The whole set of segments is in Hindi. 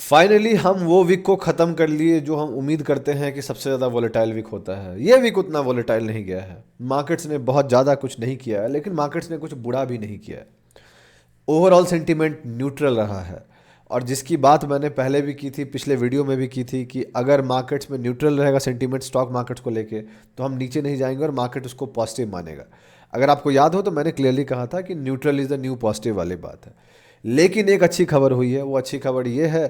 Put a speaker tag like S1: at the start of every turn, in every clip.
S1: फाइनली हम वो वीक को ख़त्म कर लिए जो हम उम्मीद करते हैं कि सबसे ज़्यादा वोलेटाइल वीक होता है। ये वीक उतना वोलेटाइल नहीं गया है। मार्केट्स ने बहुत ज़्यादा कुछ नहीं किया है, लेकिन मार्केट्स ने कुछ बुरा भी नहीं किया है। ओवरऑल सेंटीमेंट न्यूट्रल रहा है। और जिसकी बात मैंने पहले भी की थी, पिछले वीडियो में भी की थी, कि अगर मार्केट्स में न्यूट्रल रहेगा सेंटीमेंट स्टॉक मार्केट्स को लेके, तो हम नीचे नहीं जाएंगे और मार्केट उसको पॉजिटिव मानेगा। अगर आपको याद हो तो मैंने क्लियरली कहा था कि neutral is the new positive वाली बात है। लेकिन एक अच्छी खबर हुई है। वो अच्छी खबर ये है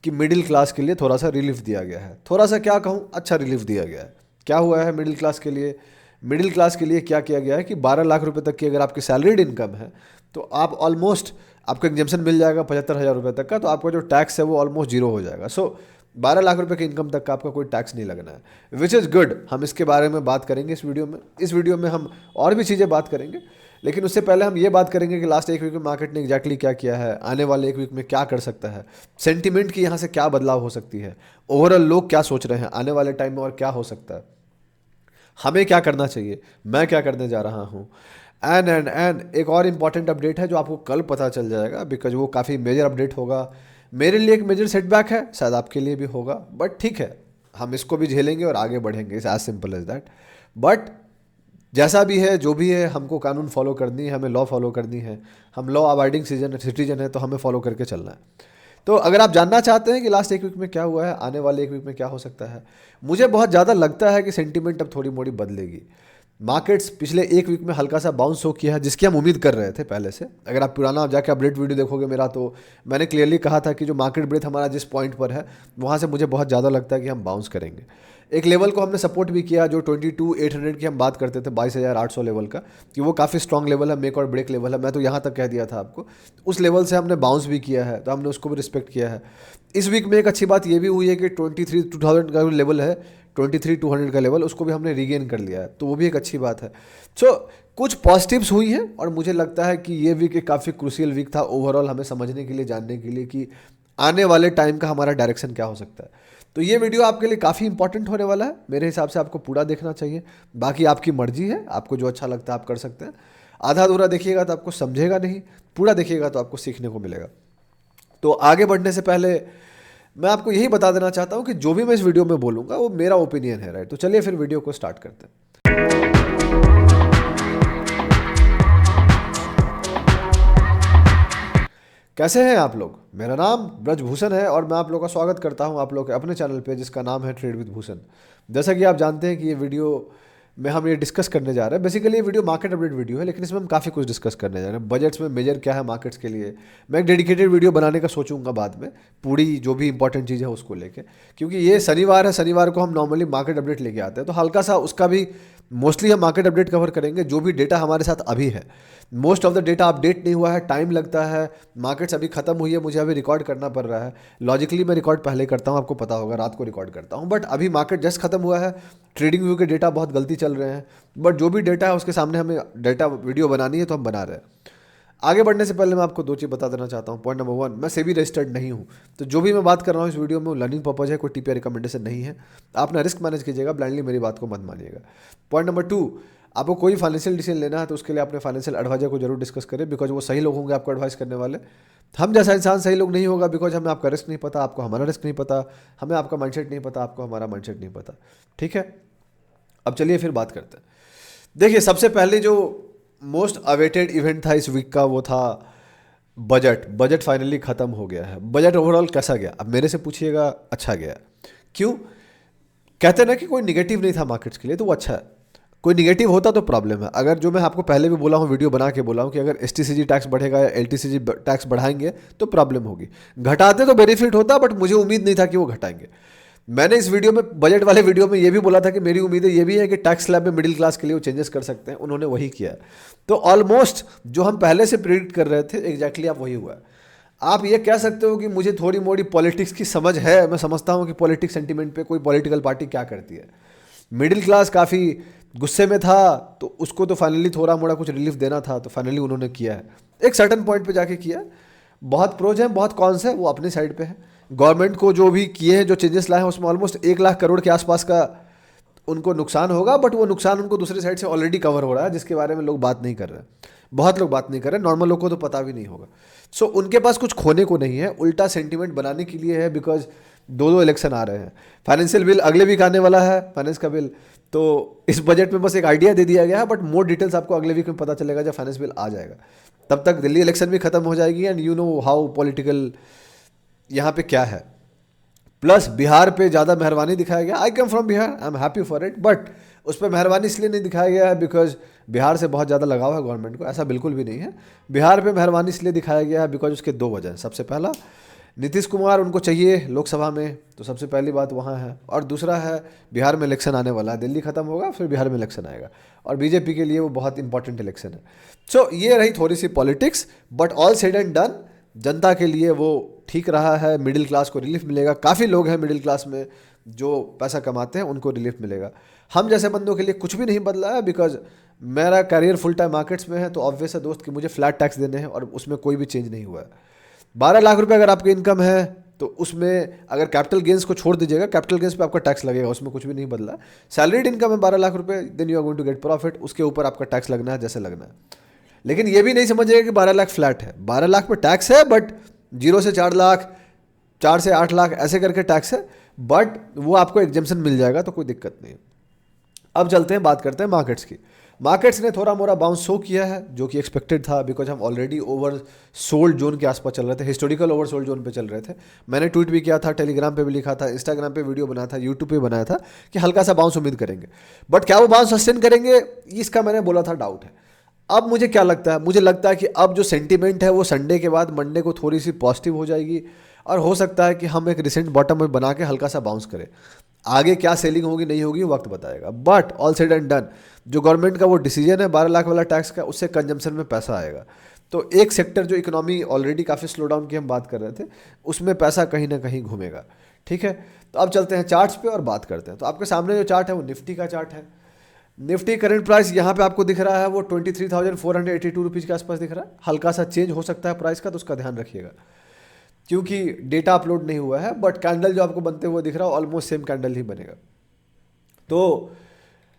S1: कि मिडिल क्लास के लिए थोड़ा सा रिलीफ दिया गया है। थोड़ा सा क्या कहूँ, अच्छा रिलीफ दिया गया है। क्या हुआ है मिडिल क्लास के लिए? मिडिल क्लास के लिए क्या किया गया है कि 12 लाख रुपए तक की अगर आपकी सैलरीड इनकम है, तो आप ऑलमोस्ट, आपको एग्जेम्पन मिल जाएगा 75,000 रुपये तक का, तो आपका जो टैक्स है वो ऑलमोस्ट जीरो हो जाएगा। सो 12 लाख रुपए की इनकम तक का आपका कोई टैक्स नहीं लगना है, विच इज़ गुड। हम इसके बारे में बात करेंगे इस वीडियो में। इस वीडियो में हम और भी चीज़ें बात करेंगे, लेकिन उससे पहले हम ये बात करेंगे कि लास्ट एक वीक में मार्केट ने एग्जैक्टली क्या किया है, आने वाले एक वीक में क्या कर सकता है, सेंटीमेंट की यहाँ से क्या बदलाव हो सकती है, ओवरऑल लोग क्या सोच रहे हैं आने वाले टाइम में और क्या हो सकता है, हमें क्या करना चाहिए, मैं क्या करने जा रहा हूँ। एंड एक और इम्पॉर्टेंट अपडेट है जो आपको कल पता चल जाएगा, बिकॉज वो काफ़ी मेजर अपडेट होगा। मेरे लिए एक मेजर सेटबैक है, शायद आपके लिए भी होगा, बट ठीक है, हम इसको भी झेलेंगे और आगे बढ़ेंगे। It's as simple as that. But जैसा भी है, जो भी है, हमको कानून फॉलो करनी है, हमें लॉ फॉलो करनी है। हम लॉ अबाइडिंग सिटीजन है, तो हमें फॉलो करके चलना है। तो अगर आप जानना चाहते हैं कि लास्ट एक वीक में क्या हुआ है, आने वाले एक वीक में क्या हो सकता है, मुझे बहुत ज़्यादा लगता है कि सेंटीमेंट अब थोड़ी मोड़ी बदलेगी। मार्केट्स पिछले एक वीक में हल्का सा बाउंस हो किया है, जिसकी हम उम्मीद कर रहे थे पहले से। अगर आप पुराना जाके अपडेट वीडियो देखोगे मेरा, तो मैंने क्लियरली कहा था कि जो मार्केट ब्रेथ हमारा जिस पॉइंट पर है, वहाँ से मुझे बहुत ज़्यादा लगता है कि हम बाउंस करेंगे। एक लेवल को हमने सपोर्ट भी किया, जो 22,800 की हम बात करते थे, 22,800 लेवल का, कि वो काफ़ी स्ट्रॉन्ग लेवल है, मेक और ब्रेक लेवल है। मैं तो यहाँ तक कह दिया था आपको। उस लेवल से हमने बाउंस भी किया है, तो हमने उसको भी रिस्पेक्ट किया है। इस वीक में एक अच्छी बात ये भी हुई है कि 23,200 का लेवल है, 23,200 का लेवल, उसको भी हमने रीगेन कर लिया है, तो वो भी एक अच्छी बात है। सो कुछ पॉजिटिव्स हुई हैं, और मुझे लगता है कि ये वीक एक काफ़ी क्रूशियल वीक था ओवरऑल, हमें समझने के लिए, जानने के लिए कि आने वाले टाइम का हमारा डायरेक्शन क्या हो सकता है। तो ये वीडियो आपके लिए काफ़ी इंपॉर्टेंट होने वाला है। मेरे हिसाब से आपको पूरा देखना चाहिए। बाकी आपकी मर्जी है, आपको जो अच्छा लगता है आप कर सकते हैं। आधा अधूरा देखिएगा तो आपको समझेगा नहीं, पूरा देखिएगा तो आपको सीखने को मिलेगा। तो आगे बढ़ने से पहले मैं आपको यही बता देना चाहता हूँ कि जो भी मैं इस वीडियो में बोलूँगा वो मेरा ओपिनियन है, राइट। तो चलिए फिर वीडियो को स्टार्ट करते हैं। कैसे हैं आप लोग? मेरा नाम ब्रजभूषण है और मैं आप लोगों का स्वागत करता हूं आप लोग के अपने चैनल पे, जिसका नाम है ट्रेड विद भूषण। जैसा कि आप जानते हैं कि ये वीडियो में हम ये डिस्कस करने जा रहे हैं। बेसिकली ये वीडियो मार्केट अपडेट वीडियो है, लेकिन इसमें हम काफ़ी कुछ डिस्कस करने जा रहे हैं। बजट्स में मेजर क्या है मार्केट्स के लिए, मैं एक डेडिकेटेड वीडियो बनाने का सोचूंगा बाद में, पूरी जो भी इंपॉर्टेंट चीज़ है उसको लेके। क्योंकि ये शनिवार है, शनिवार को हम नॉर्मली मार्केट अपडेट लेके आते हैं, तो हल्का सा उसका भी मोस्टली हम मार्केट अपडेट कवर करेंगे, जो भी डेटा हमारे साथ अभी है। Most of the data update नहीं हुआ है, टाइम लगता है। मार्केट्स अभी खत्म हुई है, मुझे अभी रिकॉर्ड करना पड़ रहा है। लॉजिकली मैं रिकॉर्ड पहले करता हूँ, आपको पता होगा, रात को रिकॉर्ड करता हूँ, बट अभी मार्केट जस्ट खत्म हुआ है। ट्रेडिंग व्यू के डेटा बहुत गलती चल रहे हैं, बट जो भी डेटा है उसके सामने हमें डेटा वीडियो बनानी है, तो हम बना रहे हैं। आगे बढ़ने से पहले मैं आपको दो चीज़ बता देना चाहता हूँ। पॉइंट नंबर 1, मैं सेबी रजिस्टर्ड नहीं हूँ, तो जो भी मैं बात कर रहा हूँ इस वीडियो में वो लर्निंग पर्पज़ है, कोई टिप या रिकमेंडेशन नहीं है। आप अपना रिस्क मैनेज कीजिएगा, ब्लाइंडली मेरी बात को मत मानिएगा। पॉइंट नंबर 2, आपको कोई फाइनेंशियल डिसीजन लेना है तो उसके लिए अपने फाइनेंशियल एडवाइजर को जरूर डिस्कस करें, बिकॉज वो सही लोग होंगे आपको एडवाइस करने वाले। हम जैसा इंसान सही लोग नहीं होगा, बिकॉज हमें आपका रिस्क नहीं पता, आपको हमारा रिस्क नहीं पता, हमें आपका माइंडसेट नहीं पता, आपको हमारा माइंडसेट नहीं पता। ठीक है, अब चलिए फिर बात करते हैं। देखिए, सबसे पहले जो मोस्ट अवेटेड इवेंट था इस वीक का, वो था बजट फाइनली खत्म हो गया है। बजट ओवरऑल कैसा गया? अब मेरे से पूछिएगा, अच्छा गया। क्यों? कहते हैं ना कि कोई निगेटिव नहीं था मार्केट्स के लिए, तो वो अच्छा है। कोई निगेटिव होता तो प्रॉब्लम है। अगर, जो मैं आपको पहले भी बोला हूँ, वीडियो बना के बोला हूँ, कि अगर एसटीसीजी टैक्स बढ़ेगा या एलटीसीजी टैक्स बढ़ाएंगे तो प्रॉब्लम होगी। घटाते तो बेनिफिट होता, बट मुझे उम्मीद नहीं था कि वो घटाएंगे। मैंने इस वीडियो में, बजट वाले वीडियो में, ये भी बोला था कि मेरी उम्मीदें ये भी है कि टैक्स स्लैब में मिडिल क्लास के लिए वो चेंजेस कर सकते हैं। उन्होंने वही किया। तो ऑलमोस्ट जो हम पहले से प्रिडिक्ट कर रहे थे, एग्जैक्टली आप वही हुआ है। आप ये कह सकते हो कि मुझे थोड़ी मोड़ी पॉलिटिक्स की समझ है, मैं समझता हूँ कि पॉलिटिक्स सेंटीमेंट पे कोई पॉलिटिकल पार्टी क्या करती है। मिडिल क्लास काफ़ी गुस्से में था, तो उसको तो फाइनली थोड़ा मोड़ा कुछ रिलीफ देना था, तो फाइनली उन्होंने किया है। एक सर्टन पॉइंट पे जाके किया। बहुत प्रोज हैं, बहुत कॉन्स हैं, वो अपनी साइड पे है। गवर्नमेंट को जो भी किए हैं, जो चेंजेस लाए हैं, उसमें ऑलमोस्ट 1 लाख करोड़ के आसपास का उनको नुकसान होगा, बट वो नुकसान उनको दूसरी साइड से ऑलरेडी कवर हो रहा है, जिसके बारे में लोग बात नहीं कर रहे हैं। बहुत लोग बात नहीं कर रहे, नॉर्मल लोग को तो पता भी नहीं होगा। सो उनके पास कुछ खोने को नहीं है, उल्टा सेंटिमेंट बनाने के लिए है, बिकॉज दो दो इलेक्शन आ रहे हैं। फाइनेंशियल बिल अगले वीक आने वाला है, फाइनेंस का बिल। तो इस बजट में बस एक आइडिया दे दिया गया है, बट मोर डिटेल्स आपको अगले वीक में पता चलेगा जब फाइनेंस बिल आ जाएगा। तब तक दिल्ली इलेक्शन भी खत्म हो जाएगी, and you know how political यहाँ पे क्या है। प्लस बिहार पे ज़्यादा मेहरबानी दिखाया गया। I come from Bihar, I am happy for it, but उस पर मेहरबानी इसलिए नहीं दिखाया गया है बिकॉज बिहार से बहुत ज़्यादा लगाव है गवर्नमेंट को, ऐसा बिल्कुल भी नहीं है। बिहार पे मेहरबानी इसलिए दिखाया गया है बिकॉज उसके दो वजह हैं। सबसे पहला, नीतीश कुमार उनको चाहिए लोकसभा में, तो सबसे पहली बात वहाँ है। और दूसरा है, बिहार में इलेक्शन आने वाला है, दिल्ली खत्म होगा फिर बिहार में इलेक्शन आएगा, और बीजेपी के लिए वो बहुत इंपॉर्टेंट इलेक्शन है। सो ये रही थोड़ी सी politics, but all said and done जनता के लिए वो ठीक रहा है। मिडिल क्लास को रिलीफ मिलेगा। काफ़ी लोग हैं मिडिल क्लास में जो पैसा कमाते हैं, उनको रिलीफ मिलेगा। हम जैसे बंदों के लिए कुछ भी नहीं बदला है, बिकॉज मेरा करियर फुल टाइम मार्केट्स में है, तो ऑब्वियस है दोस्त कि मुझे फ्लैट टैक्स देने हैं, और उसमें कोई भी चेंज नहीं हुआ है। 12 लाख रुपए अगर आपकी इनकम है, तो उसमें अगर कैपिटल गेंस को छोड़ दीजिएगा, कैपिटल गेंस पे आपका टैक्स लगेगा, उसमें कुछ भी नहीं बदला। सैलरीड इनकम है 12 लाख रुपए, then you are going to get profit, उसके ऊपर आपका टैक्स लगना है जैसे लगना है। लेकिन ये भी नहीं समझिएगा कि 12 लाख फ्लैट है। 12 लाख पे टैक्स है, बट 0 से 4 लाख, 4 से 8 लाख ऐसे करके टैक्स है, बट वो आपको एग्जेम्पशन मिल जाएगा, तो कोई दिक्कत नहीं है। अब चलते हैं, बात करते हैं मार्केट्स की। मार्केट्स ने थोड़ा मोड़ा बाउंस शो किया है, जो कि एक्सपेक्टेड था, बिकॉज हम ऑलरेडी ओवर सोल्ड जोन के आसपास चल रहे थे, हिस्टोरिकल ओवर सोल्ड जोन पे चल रहे थे। मैंने ट्वीट भी किया था, टेलीग्राम पे भी लिखा था, इंस्टाग्राम पे वीडियो बनाया था, यूट्यूब पे बनाया था कि हल्का सा बाउंस उम्मीद करेंगे। बट क्या वो बाउंस सस्टेन करेंगे, इसका मैंने बोला था डाउट है। अब मुझे क्या लगता है, मुझे लगता है कि अब जो सेंटीमेंट है वो संडे के बाद मंडे को थोड़ी सी पॉजिटिव हो जाएगी, और हो सकता है कि हम एक रिसेंट बॉटम में बना के हल्का सा बाउंस करें। आगे क्या सेलिंग होगी नहीं होगी वक्त बताएगा, but all said and done जो गवर्नमेंट का वो डिसीजन है 12 लाख वाला टैक्स का, उससे कंजम्पशन में पैसा आएगा। तो एक सेक्टर जो इकोनॉमी ऑलरेडी काफ़ी स्लो डाउन की हम बात कर रहे थे, उसमें पैसा कहीं ना कहीं घूमेगा। ठीक है, तो अब चलते हैं चार्ट्स पे और बात करते हैं। तो आपके सामने जो चार्ट है वो निफ्टी का चार्ट है। निफ्टी करंट प्राइस यहाँ पे आपको दिख रहा है वो 23,482 रुपीज़ के आसपास दिख रहा है। हल्का सा चेंज हो सकता है प्राइस का, तो उसका ध्यान रखिएगा, क्योंकि डेटा अपलोड नहीं हुआ है, बट कैंडल जो आपको बनते हुए दिख रहा है ऑलमोस्ट सेम कैंडल ही बनेगा। तो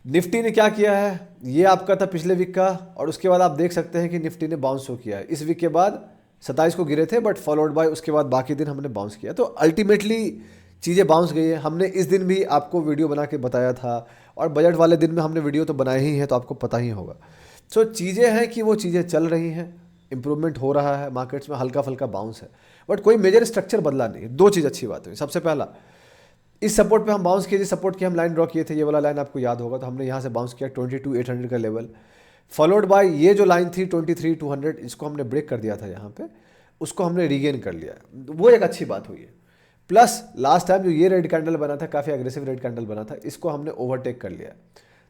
S1: निफ्टी ने क्या किया है, ये आपका था पिछले वीक का, और उसके बाद आप देख सकते हैं कि निफ्टी ने बाउंस हो किया है। इस वीक के बाद 27 को गिरे थे, बट फॉलोड बाय उसके बाद बाकी दिन हमने बाउंस किया। तो अल्टीमेटली चीज़ें बाउंस गई है। हमने इस दिन भी आपको वीडियो बना के बताया था, और बजट वाले दिन में हमने वीडियो तो बनाए ही है, तो आपको पता ही होगा। सो चीज़ें हैं कि वो चीज़ें चल रही हैं, इंप्रूवमेंट हो रहा है मार्केट्स में, हल्का फल्का बाउंस है, बट कोई मेजर स्ट्रक्चर बदला नहीं है। दो चीज़ अच्छी बात हुई। सबसे पहला, इस सपोर्ट पे हम बाउंस किए, जिस सपोर्ट की हम लाइन ड्रॉ किए थे, ये वाला लाइन आपको याद होगा, तो हमने यहाँ से बाउंस किया 22,800 का लेवल, फॉलोड बाय ये जो लाइन थी 23,200, इसको हमने ब्रेक कर दिया था यहाँ पे, उसको हमने रीगेन कर लिया। वो एक अच्छी बात हुई है। प्लस लास्ट टाइम जो ये रेड कैंडल बना था, काफ़ी एग्रेसिव रेड कैंडल बना था, इसको हमने ओवरटेक कर लिया।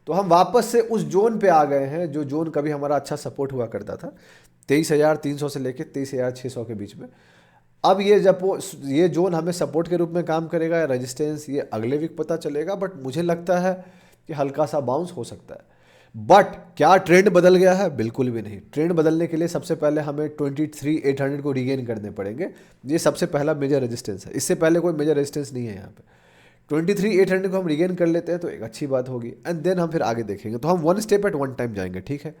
S1: तो हम वापस से उस जोन पे आ गए हैं, जो जोन कभी हमारा अच्छा सपोर्ट हुआ करता था, 23,300 से लेकर 23,600 के बीच में। अब ये जोन हमें सपोर्ट के रूप में काम करेगा या रेजिस्टेंस, ये अगले वीक पता चलेगा, बट मुझे लगता है कि हल्का सा बाउंस हो सकता है। बट क्या ट्रेंड बदल गया है? बिल्कुल भी नहीं। ट्रेंड बदलने के लिए सबसे पहले हमें 23,800 को रीगेन करने पड़ेंगे। ये सबसे पहला मेजर रेजिस्टेंस है, इससे पहले कोई मेजर रेजिस्टेंस नहीं है यहाँ पे। 23,800 को हम रीगेन कर लेते हैं तो एक अच्छी बात होगी, एंड देन हम फिर आगे देखेंगे। तो हम one step at one time जाएंगे, ठीक है।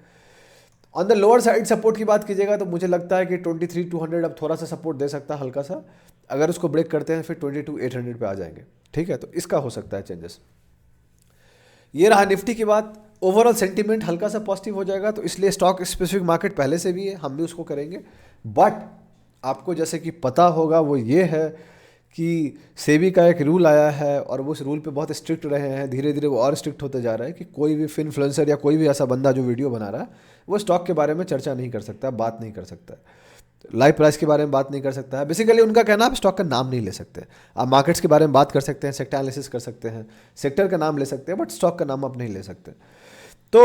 S1: On the lower side support की बात कीजिएगा तो मुझे लगता है कि 23,200 अब थोड़ा सा सपोर्ट दे सकता है हल्का सा। अगर उसको ब्रेक करते हैं फिर 22,800 पे आ जाएंगे, ठीक है। तो इसका हो सकता है चेंजेस। ये रहा निफ्टी की बात। ओवरऑल सेंटीमेंट हल्का सा पॉजिटिव हो जाएगा, तो इसलिए स्टॉक स्पेसिफिक मार्केट पहले से भी है, हम भी उसको करेंगे। बट आपको जैसे कि पता होगा वो ये है कि सेबी का एक रूल आया है, और वो उस रूल पे बहुत स्ट्रिक्ट रहे हैं, धीरे धीरे वो और स्ट्रिक्ट होते जा रहा है कि कोई भी इन्फ्लुएंसर या कोई भी ऐसा बंदा जो वीडियो बना रहा है वो स्टॉक के बारे में चर्चा नहीं कर सकता, बात नहीं कर सकता, लाइव प्राइस के बारे में बात नहीं कर सकता है। बेसिकली उनका कहना है आप स्टॉक का नाम नहीं ले सकते। आप मार्केट्स के बारे में बात कर सकते हैं, सेक्टर एनालिसिस कर सकते हैं, सेक्टर का नाम ले सकते हैं, बट स्टॉक का नाम आप नहीं ले सकते। तो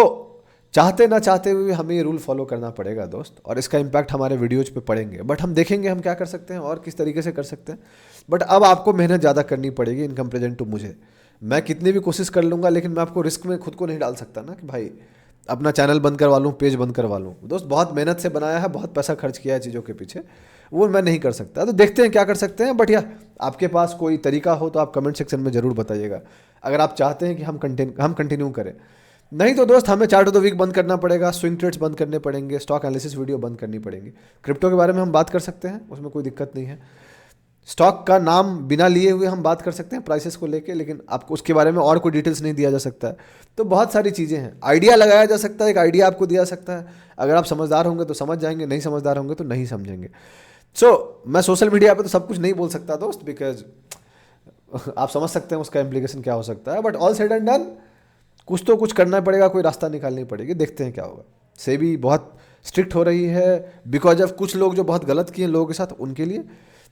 S1: चाहते ना चाहते हुए हमें ये रूल फॉलो करना पड़ेगा दोस्त, और इसका इम्पैक्ट हमारे वीडियोज पे पड़ेंगे। बट हम देखेंगे हम क्या कर सकते हैं और किस तरीके से कर सकते हैं। बट अब आपको मेहनत ज़्यादा करनी पड़ेगी इन कंपेरिजन टू मुझे। मैं कितनी भी कोशिश कर लूँगा, लेकिन मैं आपको रिस्क में खुद को नहीं डाल सकता ना कि भाई अपना चैनल बंद करवा लूँ, पेज बंद करवा लूँ। दोस्त बहुत मेहनत से बनाया है, बहुत पैसा खर्च किया है चीज़ों के पीछे, वो मैं नहीं कर सकता। तो देखते हैं क्या कर सकते हैं, बट या आपके पास कोई तरीका हो तो आप कमेंट सेक्शन में ज़रूर बताइएगा, अगर आप चाहते हैं कि हम कंटिन्यू करें। नहीं तो दोस्त हमें चार्ट ऑफ द वीक बंद करना पड़ेगा, स्विंग ट्रेड्स बंद करने पड़ेंगे, स्टॉक एनालिसिस वीडियो बंद करनी पड़ेंगी। क्रिप्टो के बारे में हम बात कर सकते हैं, उसमें कोई दिक्कत नहीं है। स्टॉक का नाम बिना लिए हुए हम बात कर सकते हैं प्राइसेस को लेके, लेकिन आपको उसके बारे में और कोई डिटेल्स नहीं दिया जा सकता है। तो बहुत सारी चीज़ें हैं, आइडिया लगाया जा सकता है, एक आइडिया आपको दिया जा सकता है। अगर आप समझदार होंगे तो समझ जाएंगे, नहीं समझदार होंगे तो नहीं समझेंगे। मैं सोशल मीडिया पे तो सब कुछ नहीं बोल सकता दोस्त, बिकॉज आप समझ सकते हैं उसका इम्प्लीकेशन क्या हो सकता है। But all said and done, कुछ तो कुछ करना पड़ेगा, कोई रास्ता निकालनी पड़ेगी, देखते हैं क्या होगा। सेबी बहुत स्ट्रिक्ट हो रही है बिकॉज ऑफ कुछ लोग जो बहुत गलत किए लोगों के साथ उनके लिए,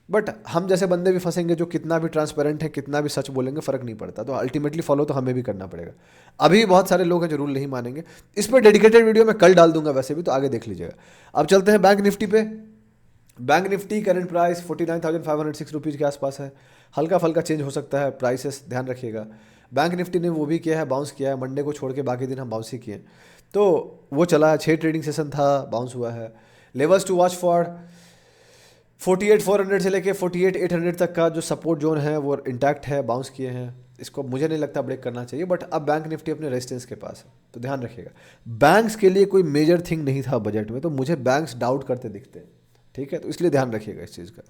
S1: बट हम जैसे बंदे भी फंसेंगे जो कितना भी ट्रांसपेरेंट है, कितना भी सच बोलेंगे, फ़र्क नहीं पड़ता। तो अल्टीमेटली फॉलो तो हमें भी करना पड़ेगा। अभी बहुत सारे लोग हैं जो रूल नहीं मानेंगे। इस पर डेडिकेटेड वीडियो मैं कल डाल दूंगा वैसे भी, तो आगे देख लीजिएगा। अब चलते हैं बैंक निफ्टी पे। Bank Nifty current price 49,506 rupees के आसपास है। हल्का फल्का चेंज हो सकता है प्राइसेस, ध्यान रखिएगा। बैंक निफ्टी ने वो भी किया है, बाउंस किया है। मंडे को छोड़ के बाकी दिन हम बाउंस ही किए, तो वो चला है। 6 ट्रेडिंग सेशन था, बाउंस हुआ है। लेवल्स टू वॉच फॉर 48,400 से लेके 48,800 तक का जो सपोर्ट जोन है वो इंटैक्ट है, बाउंस किए हैं। इसको मुझे नहीं लगता ब्रेक करना चाहिए, बट अब बैंक निफ्टी अपने रेजिस्टेंस के पास है, तो ध्यान रखिएगा। बैंक्स के लिए कोई मेजर थिंग नहीं था बजट में, तो मुझे बैंक्स डाउट करते दिखते हैं, ठीक है। तो इसलिए ध्यान रखिएगा इस चीज़ का।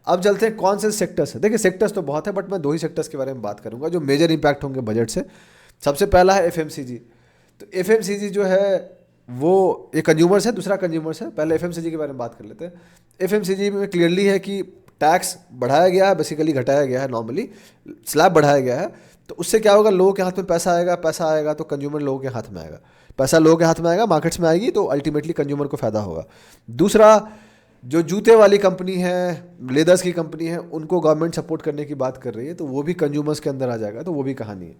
S1: अब चलते हैं कौन से सेक्टर्स है। देखिए सेक्टर्स तो बहुत है, बट मैं 2 ही सेक्टर्स के बारे में बात करूंगा जो मेजर इंपैक्ट होंगे बजट से। सबसे पहला है एफएमसीजी। तो एफएमसीजी जो है वो एक कंज्यूमर्स है, दूसरा कंज्यूमर्स है। पहले एफएमसीजी के बारे में बात कर लेते हैं। एफएमसीजी में क्लियरली है कि टैक्स बढ़ाया गया है, बेसिकली घटाया गया है, नॉर्मली स्लैब बढ़ाया गया है। तो उससे क्या होगा, लोगों के हाथ में पैसा आएगा, पैसा आएगा तो कंज्यूमर लोगों के हाथ में आएगा, पैसा लोगों के हाथ में आएगा, मार्केट्स में आएगी, तो अल्टीमेटली कंज्यूमर को फायदा होगा। दूसरा, जो जूते वाली कंपनी है, लेदर्स की कंपनी है, उनको गवर्नमेंट सपोर्ट करने की बात कर रही है, तो वो भी कंज्यूमर्स के अंदर आ जाएगा, तो वो भी कहानी है।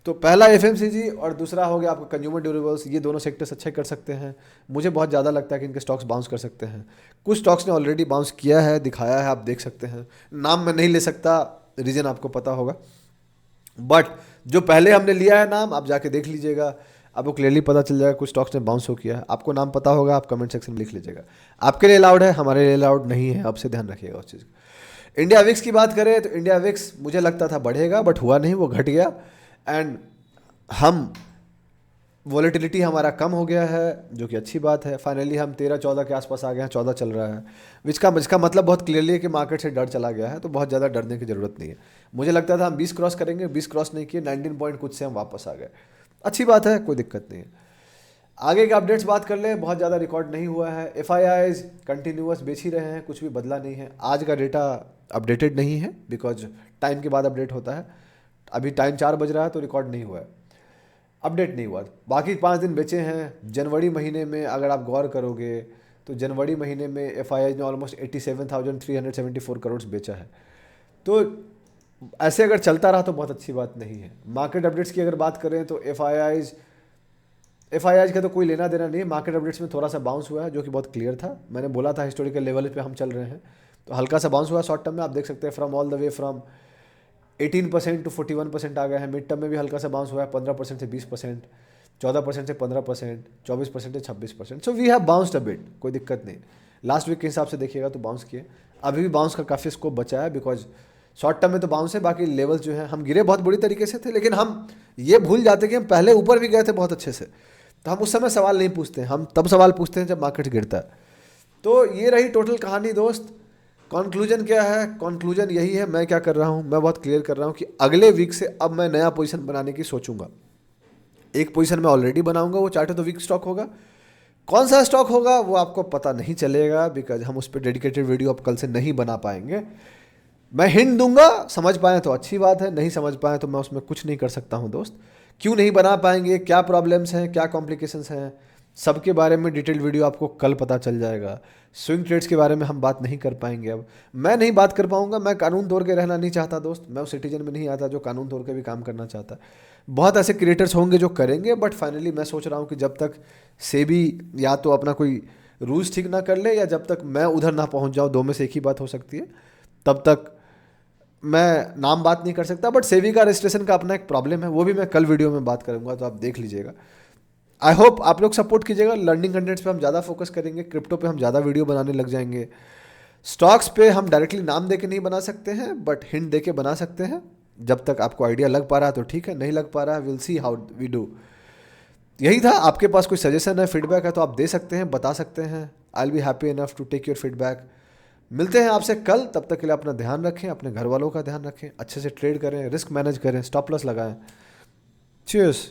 S1: तो पहला एफएमसीजी और दूसरा हो गया आपका कंज्यूमर ड्यूरेबल्स। ये दोनों सेक्टर्स अच्छे कर सकते हैं। मुझे बहुत ज़्यादा लगता है कि इनके स्टॉक्स बाउंस कर सकते हैं। कुछ स्टॉक्स ने ऑलरेडी बाउंस किया है, दिखाया है, आप देख सकते हैं। नाम मैं नहीं ले सकता, रीज़न आपको पता होगा, बट जो पहले हमने लिया है नाम, आप जाके देख लीजिएगा, आपको क्लियरली पता चल जाएगा कुछ स्टॉक्स ने बाउंस हो किया है। आपको नाम पता होगा, आप कमेंट सेक्शन में लिख लीजिएगा। आपके लिए अलाउड है, हमारे लिए अलाउड नहीं है, आपसे ध्यान रखिएगा उस चीज़ का। इंडिया विक्स की बात करें तो इंडिया विक्स मुझे लगता था बढ़ेगा, बट हुआ नहीं, वो घट गया। एंड हम वॉलेटिलिटी हमारा कम हो गया है, जो कि अच्छी बात है। फाइनली हम 13-14 के आसपास आ गए हैं, 14 चल रहा है, जिसका मतलब बहुत क्लियरली है कि मार्केट से डर चला गया है। तो बहुत ज़्यादा डरने की ज़रूरत नहीं है। मुझे लगता था हम 20 क्रॉस करेंगे, 20 क्रॉस नहीं किए, 19 पॉइंट कुछ से हम वापस आ गए। अच्छी बात है, कोई दिक्कत नहीं है। आगे के अपडेट्स बात कर ले, बहुत ज़्यादा रिकॉर्ड नहीं हुआ है। एफआईआईज कंटिन्यूअस बेच ही रहे हैं, कुछ भी बदला नहीं है। आज का डेटा अपडेटेड नहीं है बिकॉज टाइम के बाद अपडेट होता है। अभी टाइम 4 बज रहा है, तो रिकॉर्ड नहीं हुआ है, अपडेट नहीं हुआ। बाकी 5 दिन बेचे हैं। जनवरी महीने में अगर आप गौर करोगे तो जनवरी महीने में एफआईआई ने ऑलमोस्ट 87,374 करोड़ बेचा है। तो ऐसे अगर चलता रहा तो बहुत अच्छी बात नहीं है। मार्केट अपडेट्स की अगर बात करें तो एफआईआईज का तो कोई लेना देना नहीं है। मार्केट अपडेट्स में थोड़ा सा बाउंस हुआ है, जो कि बहुत क्लियर था। मैंने बोला था हिस्टोरिकल लेवल पे हम चल रहे हैं, तो हल्का सा बाउंस हुआ शॉर्ट टर्म में। आप देख सकते हैं from all the way from 18% to 41% आ गया है। मिड टर्म में भी हल्का सा बाउंस हुआ है, 15% से 20%, 14% से 15%, 24% से 26%। So we have bounced a bit, कोई दिक्कत नहीं। लास्ट वीक के हिसाब से देखिएगा तो बाउंस किए। अभी भी बाउंस का काफ़ी स्कोप बचा है, बिकॉज शॉर्ट टर्म में तो बाउंस है, बाकी लेवल्स जो है, हम गिरे बहुत बुरी तरीके से थे, लेकिन हम ये भूल जाते कि हम पहले ऊपर भी गए थे बहुत अच्छे से। तो हम उस समय सवाल नहीं पूछते, हम तब सवाल पूछते हैं जब मार्केट गिरता है। तो ये रही टोटल कहानी दोस्त। कंक्लूजन क्या है? कंक्लूजन यही है, मैं क्या कर रहा हूँ, मैं बहुत क्लियर कर रहा हूँ कि अगले वीक से अब मैं नया पोजीशन बनाने की सोचूंगा। एक पोजीशन मैं ऑलरेडी बनाऊंगा, वो chart of the week stock होगा। कौन सा स्टॉक होगा वो आपको पता नहीं चलेगा, बिकॉज हम उस पर डेडिकेटेड वीडियो अब कल से नहीं बना पाएंगे। मैं हिंट दूंगा, समझ पाए तो अच्छी बात है, नहीं समझ पाए तो मैं उसमें कुछ नहीं कर सकता हूँ दोस्त। क्यों नहीं बना पाएंगे, क्या प्रॉब्लम्स हैं, क्या कॉम्प्लिकेशंस हैं, सबके बारे में डिटेल्ड वीडियो आपको कल पता चल जाएगा। स्विंग ट्रेड्स के बारे में हम बात नहीं कर पाएंगे, अब मैं नहीं बात कर पाऊंगा। मैं कानून तोड़ के रहना नहीं चाहता दोस्त, मैं उस सिटीजन में नहीं आता जो कानून तोड़ के भी काम करना चाहता। बहुत ऐसे क्रिएटर्स होंगे जो करेंगे, बट फाइनली मैं सोच रहा हूँ कि जब तक सेबी या तो अपना कोई रूल्स ठीक ना कर ले, या जब तक मैं उधर ना पहुँच जाऊँ, दो में से एक ही बात हो सकती है, तब तक मैं नाम बात नहीं कर सकता। बट सेबी का रजिस्ट्रेशन का अपना एक प्रॉब्लम है, वो भी मैं कल वीडियो में बात करूंगा, तो आप देख लीजिएगा। आई होप आप लोग सपोर्ट कीजिएगा। लर्निंग कंटेंट्स पे हम ज़्यादा फोकस करेंगे, क्रिप्टो पे हम ज़्यादा वीडियो बनाने लग जाएंगे। स्टॉक्स पे हम डायरेक्टली नाम दे के नहीं बना सकते हैं, बट हिंट दे के बना सकते हैं। जब तक आपको आइडिया लग पा रहा है तो ठीक है, नहीं लग पा रहा है will see how we do. यही था। आपके पास कोई सजेशन है, फीडबैक है तो आप दे सकते हैं, बता सकते हैं। I will be happy enough to take your feedback. मिलते हैं आपसे कल, तब तक के लिए अपना ध्यान रखें, अपने घर वालों का ध्यान रखें, अच्छे से ट्रेड करें, रिस्क मैनेज करें, स्टॉप लॉस लगाएं। चीयर्स।